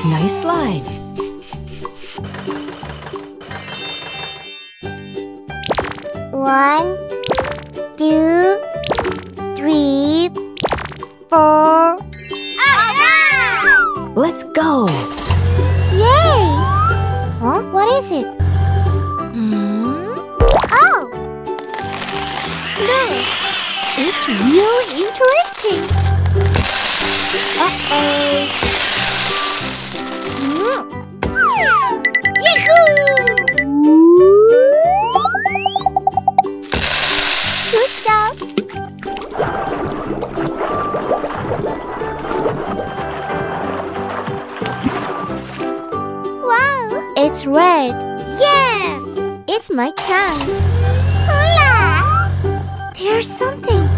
it's nice slide. One, two, three, four. Let's go! Yay! Huh? What is it? Oh! Look! It's really interesting! Uh-oh! Yahoo! Good job! Wow! It's red! Yes! It's my tongue! Hola! There's something!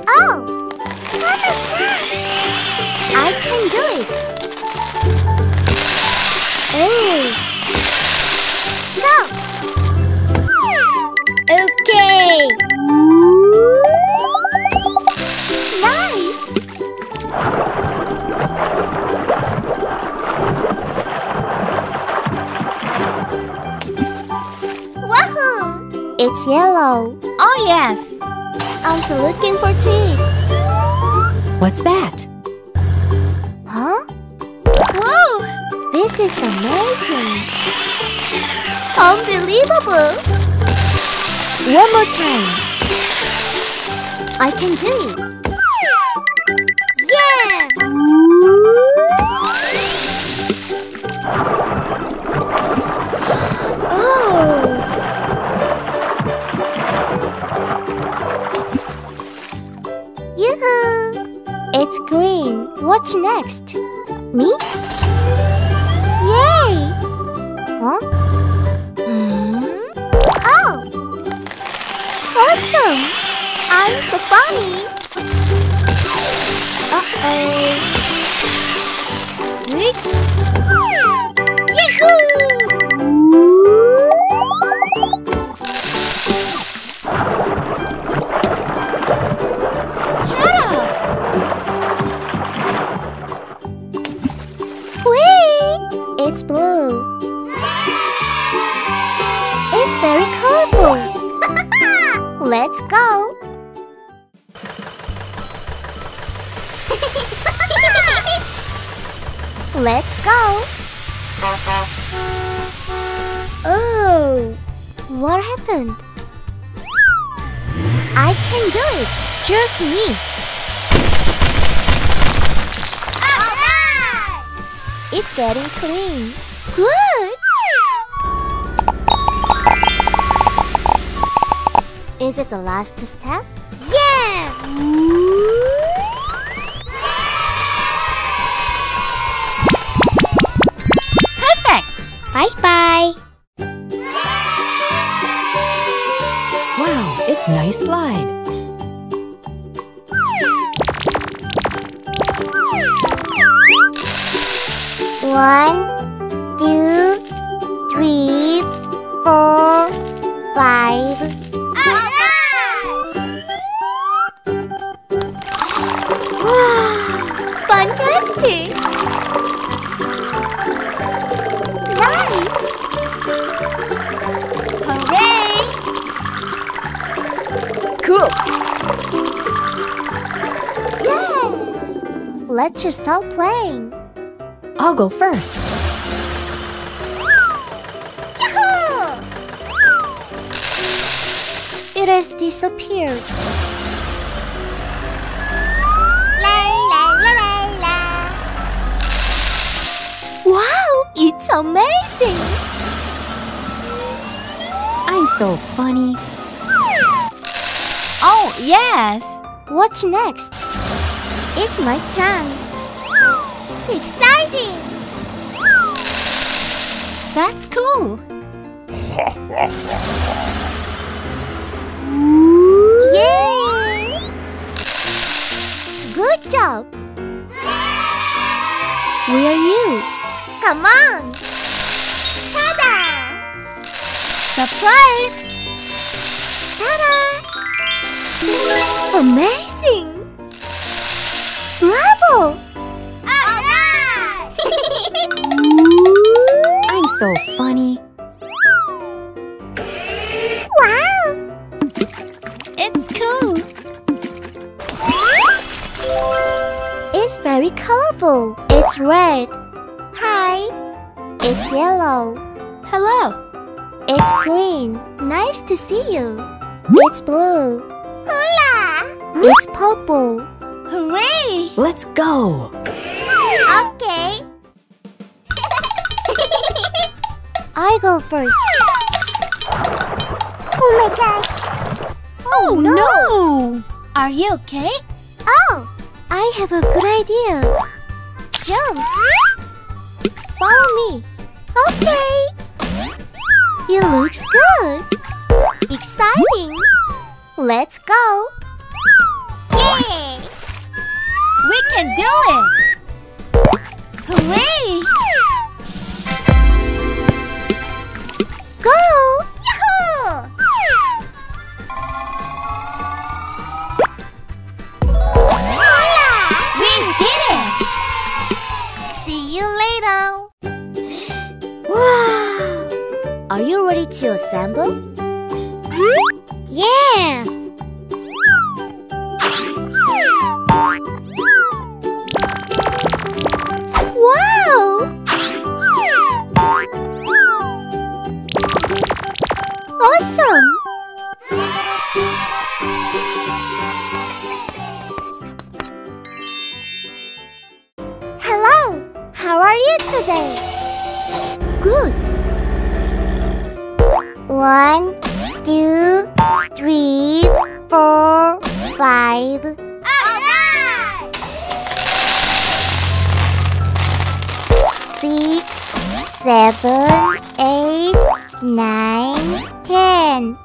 Oh! I can do it! Hey! Go! Okay! Nice! Wahoo! It's yellow. Oh, yes! I'm still looking for tea. What's that? Huh? Whoa! This is amazing! Unbelievable! One more time. I can do it. Yes! Oh! Yoo-hoo! It's green. What's next? Me? Yay! Huh? Oh! Awesome! I'm so funny! Uh-oh! Yahoo! Shut up! Wait! It's blue. It's very colorful. Let's go. Let's go. Oh, what happened? I can do it. Trust me. It's getting clean. Good. Is it the last step? Yes! Perfect! Bye-bye. Wow, it's nice slide. One, two, three, 4, 5. Wow! Fantastic! Nice! Hooray! Cool! Yay! Let's just start playing. I'll go first. Yahoo! It has disappeared. Wow, it's amazing! I'm so funny. Oh, yes! What's next? It's my turn. Exciting! That's cool. Yay! Good job! Where are you? Come on! Ta-da! Surprise! Ta-da! Amazing! Bravo! Very colorful. It's red. Hi. It's yellow. Hello. It's green. Nice to see you. It's blue. Hola. It's purple. Hooray! Let's go! Okay. I go first. Oh my god. Oh no! Are you okay? Oh, I have a good idea. Jump. Follow me. Okay. It looks good. Exciting. Let's go. Yay! We can do it! Hooray! Go! Yahoo! We did it! See you later. Wow! Are you ready to assemble? Yes! Wow! Awesome! Hello! How are you today? Good! 1, 2, 3, 4, 5. Alright! 6, 7, 8, 9, 10.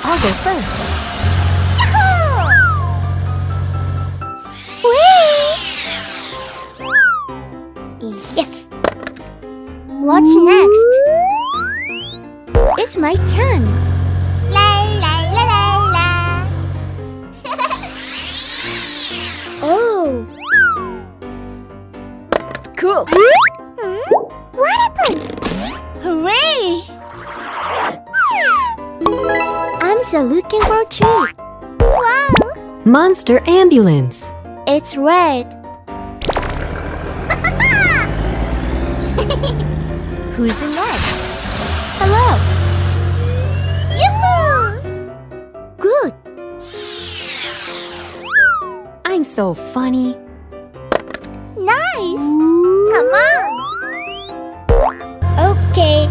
I'll go first. Whee! Yes! What's next? It's my turn. La la la la la. Oh! Cool! What happens? Hooray! I'm still looking for a treat. Wow! Monster ambulance. It's red. Who's next? Hello! Yoo-hoo! Good. I'm so funny. Nice. Come on. Okay.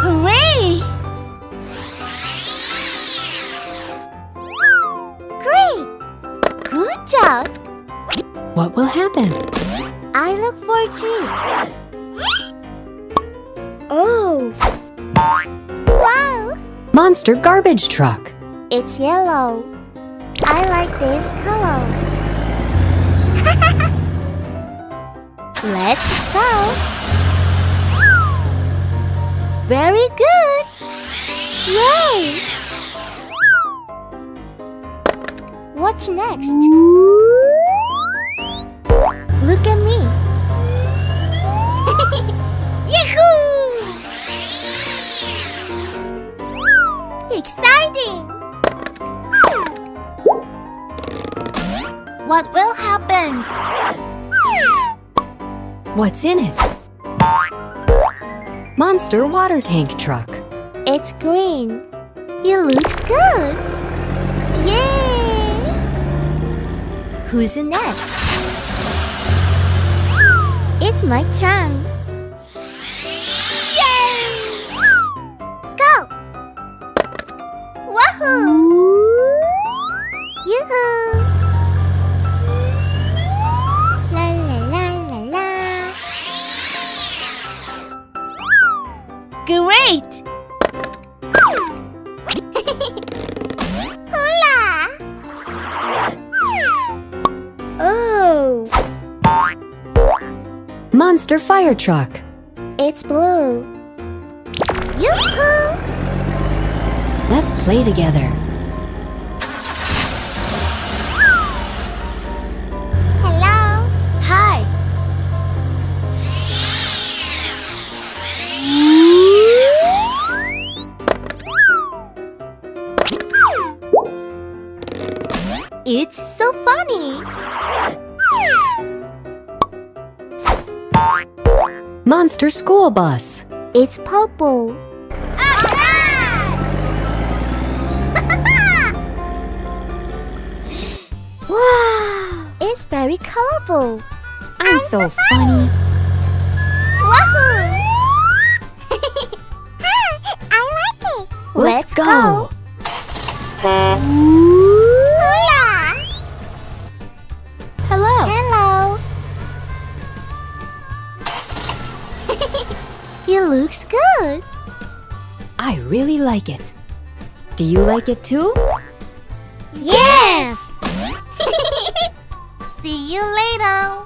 Hooray! Great. Good job. What will happen? I look for a treat. Oh. Wow. Monster garbage truck. It's yellow. I like this color. Let's start. Very good. Yay! What's next? Look at me. Yahoo! Exciting! What will happen? What's in it? Monster water tank truck. It's green. It looks good. Yay! Who's next? It's my turn. Yay! Go! Wahoo! Yoo-hoo! La la la la la. Great! Hola! Oh! Monster fire truck. It's blue. Yoo-hoo! Let's play together. Hello? Hi! It's so funny. Monster school bus. It's purple. Wow! It's very colorful. I'm so funny. Wahoo! I like it. Let's go. Hula! Hello. Hello. It looks good. I really like it. Do you like it too? Yes! See you later.